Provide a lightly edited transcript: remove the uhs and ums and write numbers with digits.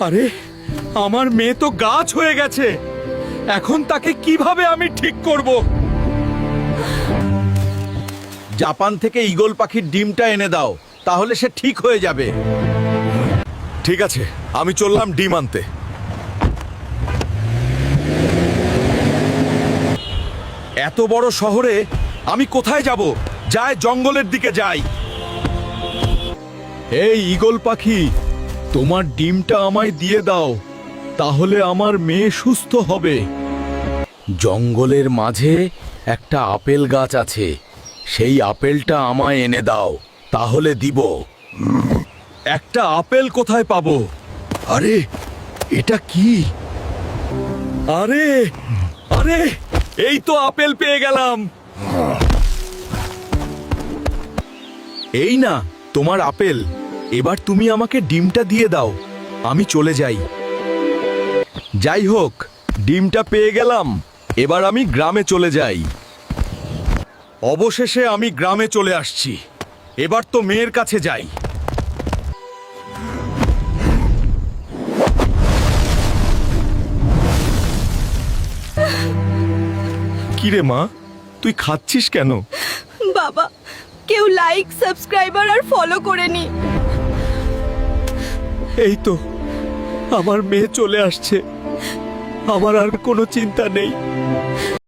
আরে আমার মেয়ে তো গাছ হয়ে গেছে, এখন তাকে কিভাবে আমি ঠিক করব? জাপান থেকে ঈগল পাখির ডিমটা এনে দাও, তাহলে সে ঠিক হয়ে যাবে। ঠিক আছে, আমি চললাম ডিম আনতে। এত বড় শহরে আমি কোথায় যাব? যাই জঙ্গলের দিকে যাই। এই ঈগল পাখি, তোমার ডিমটা আমায় দিয়ে দাও, তাহলে আমার মেয়ে সুস্থ হবে। জঙ্গলের মাঝে একটা আপেল গাছ আছে, সেই আপেলটা আমায় এনে দাও, তাহলে দিব। একটা আপেল কোথায় পাবো? আরে এটা কি? আরে আরে এই তো আপেল পেয়ে গেলাম। এই না তোমার আপেল, এবার তুমি আমাকে ডিমটা দিয়ে দাও, আমি চলে যাই। যাই হোক, ডিমটা পেয়ে গেলাম, এবার আমি গ্রামে চলে যাই। অবশেষে আমি গ্রামে চলে আসছি, এবার তো মেয়ের কাছে যাই। কিরে মা, তুই খাচ্ছিস কেন? বাবা, কেউ লাইক, সাবস্ক্রাইবার আর ফলো করেনি। এই তো আমার মেয়ে চলে আসছে, আমার আর কোনো চিন্তা নেই।